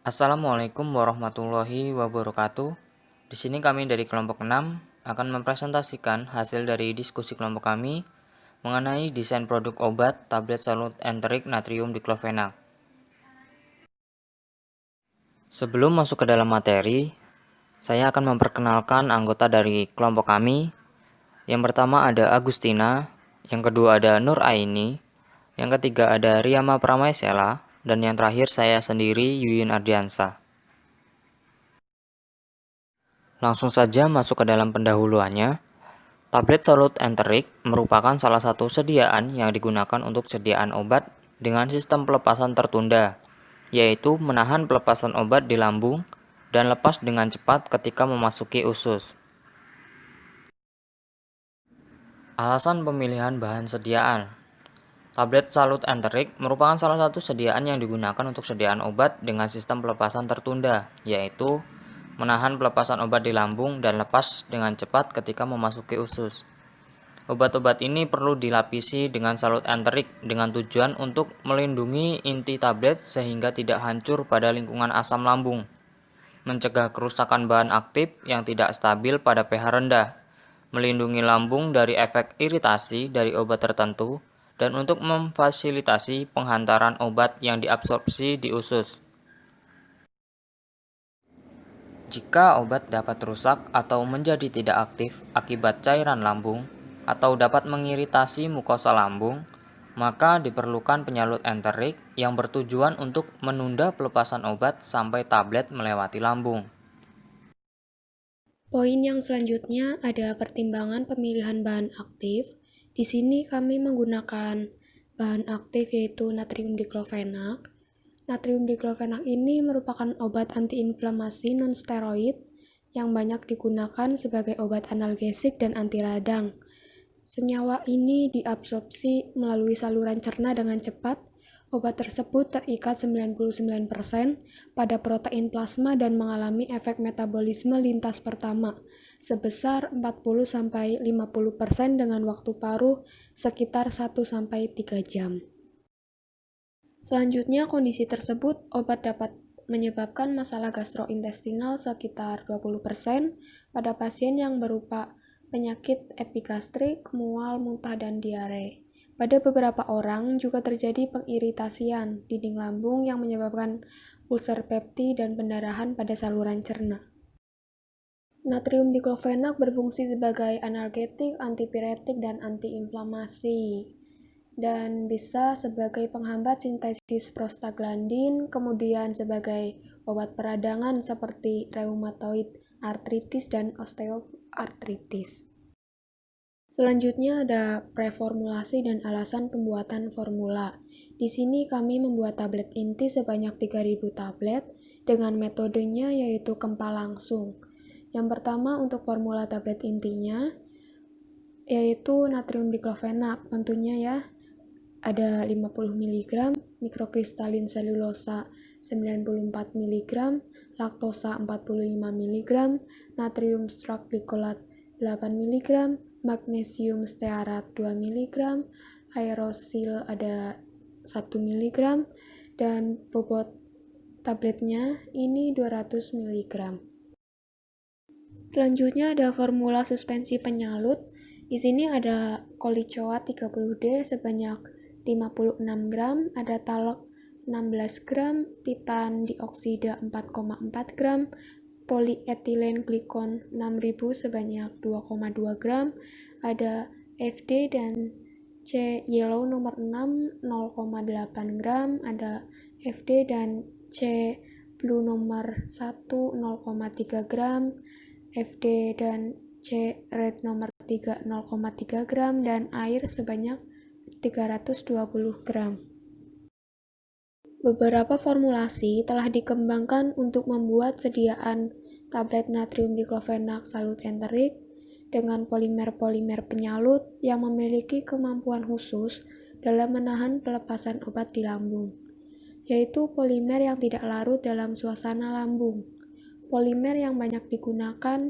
Assalamualaikum warahmatullahi wabarakatuh. Di sini kami dari kelompok 6 akan mempresentasikan hasil dari diskusi kelompok kami mengenai desain produk obat tablet salut enterik natrium diklofenak. Sebelum masuk ke dalam materi, saya akan memperkenalkan anggota dari kelompok kami. Yang pertama ada Agustina, yang kedua ada Nur Aini, yang ketiga ada Riyama Pramaisela, dan yang terakhir saya sendiri Yuyun Ardiansa. Langsung saja masuk ke dalam pendahuluannya. Tablet salut enterik merupakan salah satu sediaan yang digunakan untuk sediaan obat dengan sistem pelepasan tertunda, yaitu menahan pelepasan obat di lambung dan lepas dengan cepat ketika memasuki usus. Alasan pemilihan bahan sediaan. Tablet salut enterik merupakan salah satu sediaan yang digunakan untuk sediaan obat dengan sistem pelepasan tertunda, yaitu menahan pelepasan obat di lambung dan lepas dengan cepat ketika memasuki usus. Obat-obat ini perlu dilapisi dengan salut enterik dengan tujuan untuk melindungi inti tablet sehingga tidak hancur pada lingkungan asam lambung, mencegah kerusakan bahan aktif yang tidak stabil pada pH rendah, melindungi lambung dari efek iritasi dari obat tertentu, dan untuk memfasilitasi penghantaran obat yang diabsorpsi di usus. Jika obat dapat rusak atau menjadi tidak aktif akibat cairan lambung atau dapat mengiritasi mukosa lambung, maka diperlukan penyalut enterik yang bertujuan untuk menunda pelepasan obat sampai tablet melewati lambung. Poin yang selanjutnya ada pertimbangan pemilihan bahan aktif. Di sini kami menggunakan bahan aktif yaitu natrium diklofenak. Natrium diklofenak ini merupakan obat antiinflamasi non-steroid yang banyak digunakan sebagai obat analgesik dan anti radang. Senyawa ini diabsorpsi melalui saluran cerna dengan cepat. Obat tersebut terikat 99% pada protein plasma dan mengalami efek metabolisme lintas pertama sebesar 40-50% dengan waktu paruh sekitar 1-3 jam. Selanjutnya, kondisi tersebut obat dapat menyebabkan masalah gastrointestinal sekitar 20% pada pasien yang berupa penyakit epigastrik, mual, muntah, dan diare. Pada beberapa orang juga terjadi pengiritasian dinding lambung yang menyebabkan ulcer pepti dan pendarahan pada saluran cerna. Natrium diklofenak berfungsi sebagai analgetik, antipiretik, dan antiinflamasi, dan bisa sebagai penghambat sintesis prostaglandin, kemudian sebagai obat peradangan seperti reumatoid artritis dan osteoartritis. Selanjutnya ada preformulasi dan alasan pembuatan formula. Di sini kami membuat tablet inti sebanyak 3000 tablet dengan metodenya yaitu kempal langsung. Yang pertama untuk formula tablet intinya yaitu natrium diklofenak, tentunya ya ada 50 mg, mikrokristalin selulosa 94 mg, laktosa 45 mg, natrium strap-glikolat 8 mg, magnesium stearat 2 mg, aerosil ada 1 mg, dan bobot tabletnya ini 200 mg. Selanjutnya ada formula suspensi penyalut. Di sini ada kolicoat 30D sebanyak 56 gram, ada talek 16 gram, titan dioksida 4,4 gram, polietilen glikon 6000 sebanyak 2,2 gram, ada FD dan C yellow nomor 6 0,8 gram, ada FD dan C blue nomor 1 0,3 gram, FD dan C red nomor 3 0,3 gram, dan air sebanyak 320 gram. Beberapa formulasi telah dikembangkan untuk membuat sediaan tablet natrium diklofenak salut enterik dengan polimer-polimer penyalut yang memiliki kemampuan khusus dalam menahan pelepasan obat di lambung, yaitu polimer yang tidak larut dalam suasana lambung. Polimer yang banyak digunakan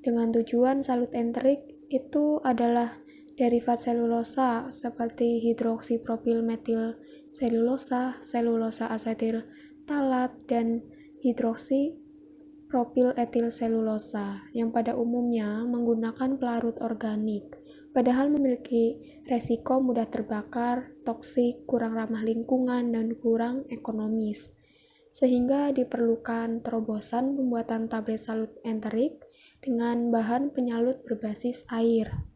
dengan tujuan salut enterik itu adalah derivat selulosa seperti hidroksipropil metil selulosa, selulosa asetil talat, dan hidroksipropil etil selulosa yang pada umumnya menggunakan pelarut organik, padahal memiliki resiko mudah terbakar, toksik, kurang ramah lingkungan, dan kurang ekonomis. Sehingga diperlukan terobosan pembuatan tablet salut enterik dengan bahan penyalut berbasis air.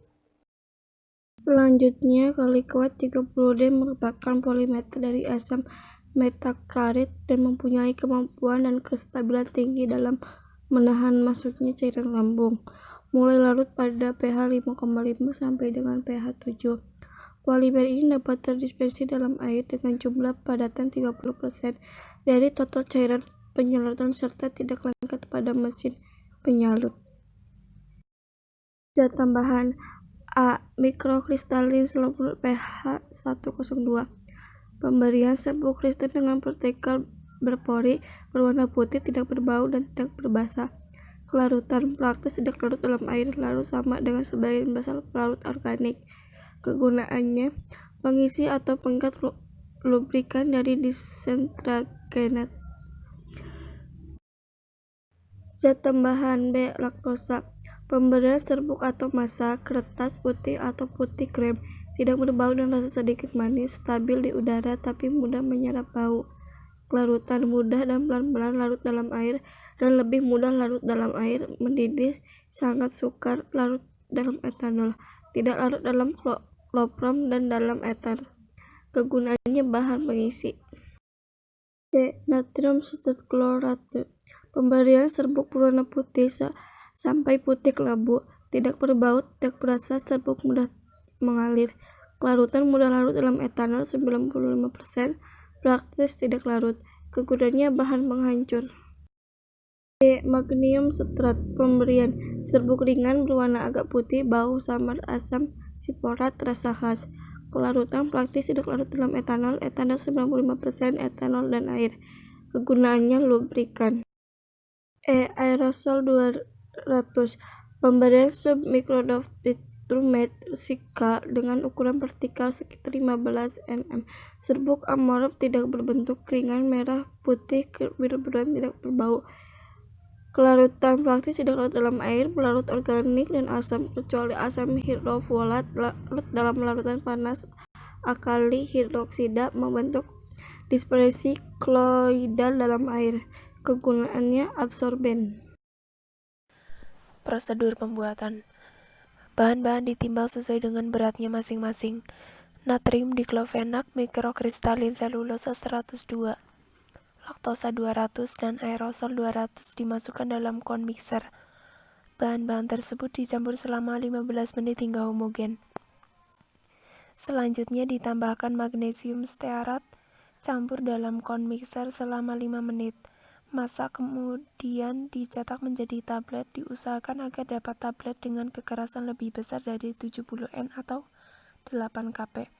Selanjutnya, kalikuat 30D merupakan polimer dari asam metakarit dan mempunyai kemampuan dan kestabilan tinggi dalam menahan masuknya cairan lambung, mulai larut pada pH 5,5 sampai dengan pH 7. Polimer ini dapat terdispersi dalam air dengan jumlah padatan 30% dari total cairan penyaluran serta tidak lengket pada mesin penyalut. Zat tambahan A. Mikrokristalin selaput pH 102. Pemberian serbuk kristal dengan partikel berpori berwarna putih, tidak berbau dan tidak berbasa. Kelarutan praktis tidak larut dalam air, larut sama dengan sebagian besar pelarut organik. Kegunaannya pengisi atau pengikat lubrikan dari disintegrated. Zat tambahan B. Laktosa. Pemberian serbuk atau massa, kertas putih atau putih krem, tidak berbau dan rasa sedikit manis, stabil di udara tapi mudah menyerap bau. Kelarutan mudah dan pelan-pelan larut dalam air dan lebih mudah larut dalam air mendidih, sangat sukar larut dalam etanol, tidak larut dalam kloprom dan dalam eter. Kegunaannya bahan pengisi. C. Natrium citrate. Pemberian serbuk berwarna putih sampai putih kelabu, tidak berbau, tidak berasa, serbuk mudah mengalir. Kelarutan mudah larut dalam etanol 95%, praktis tidak larut. Kegunaannya bahan penghancur. D. Magnesium citrate. Pemberian serbuk ringan berwarna agak putih, bau samar, asam siporat, rasa khas. Kelarutan praktis tidak larut dalam etanol 95%, etanol dan air. Kegunaannya lubrikan. E. Aerosol 200. Pemberian submikrodotitrumet Sika dengan ukuran partikel sekitar 15 nm. Serbuk amorf, tidak berbentuk, ringan, merah, putih, kebiru-biruan, tidak berbau. Kelarutan praktis tidak larut dalam air, pelarut organik dan asam, kecuali asam hidrofolat, larut dalam larutan panas alkali hidroksida, membentuk dispersi koloidal dalam air. Kegunaannya absorben. Prosedur pembuatan. Bahan-bahan ditimbang sesuai dengan beratnya masing-masing. Natrium diklofenak mikrokristalin selulosa 102, laktosa 200 dan aerosol 200 dimasukkan dalam kon mixer. Bahan-bahan tersebut dicampur selama 15 menit hingga homogen. Selanjutnya ditambahkan magnesium stearat, campur dalam kon mixer selama 5 menit. Massa kemudian dicetak menjadi tablet. Diusahakan agar dapat tablet dengan kekerasan lebih besar dari 70 N atau 8 kp.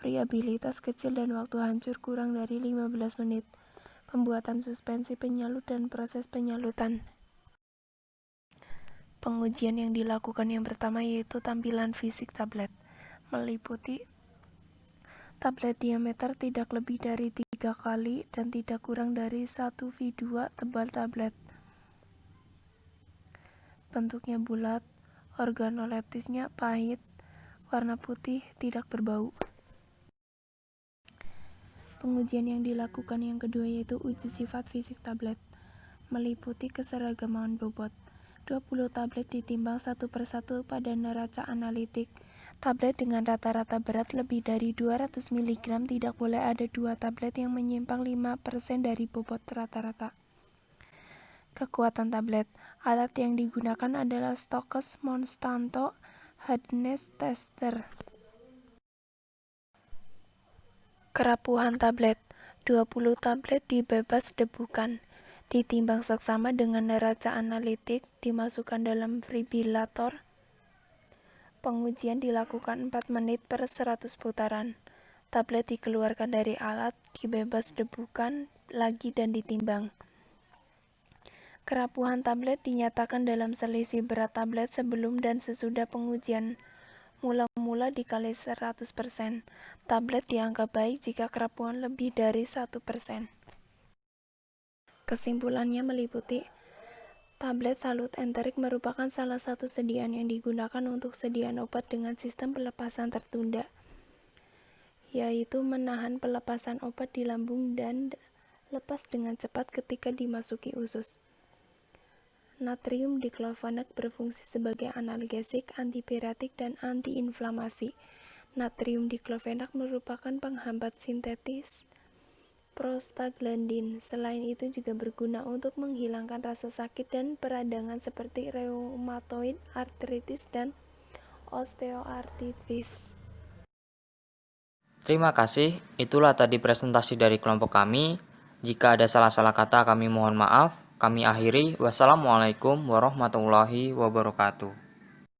Variabilitas kecil dan waktu hancur kurang dari 15 menit. Pembuatan suspensi penyalut dan proses penyalutan. Pengujian yang dilakukan yang pertama yaitu tampilan fisik tablet, meliputi tablet diameter tidak lebih dari 3 kali dan tidak kurang dari 1V2 tebal tablet. Bentuknya bulat, organoleptisnya pahit, warna putih, tidak berbau. Pengujian yang dilakukan yang kedua yaitu uji sifat fisik tablet, meliputi keseragaman bobot. 20 tablet ditimbang satu persatu pada neraca analitik. Tablet dengan rata-rata berat lebih dari 200 mg tidak boleh ada 2 tablet yang menyimpang 5% dari bobot rata-rata. Kekuatan tablet. Alat yang digunakan adalah Stokes Monsanto Hardness Tester. Kerapuhan tablet. 20 tablet dibebas debukan. Ditimbang seksama dengan neraca analitik, dimasukkan dalam fibrilator. Pengujian dilakukan 4 menit per 100 putaran. Tablet dikeluarkan dari alat, dibebas debukan lagi dan ditimbang. Kerapuhan tablet dinyatakan dalam selisih berat tablet sebelum dan sesudah pengujian. Mula-mula dikali 100%. Tablet dianggap baik jika kerapuhan lebih dari 1%. Kesimpulannya meliputi tablet salut enterik merupakan salah satu sediaan yang digunakan untuk sediaan obat dengan sistem pelepasan tertunda, yaitu menahan pelepasan obat di lambung dan lepas dengan cepat ketika dimasuki usus. Natrium diklofenak berfungsi sebagai analgesik, antipiretik, dan antiinflamasi. Natrium diklofenak merupakan penghambat sintetis prostaglandin. Selain itu juga berguna untuk menghilangkan rasa sakit dan peradangan seperti reumatoid arthritis dan osteoartritis. Terima kasih, itulah tadi presentasi dari kelompok kami. Jika ada salah-salah kata kami mohon maaf. Kami akhiri. Wassalamualaikum warahmatullahi wabarakatuh.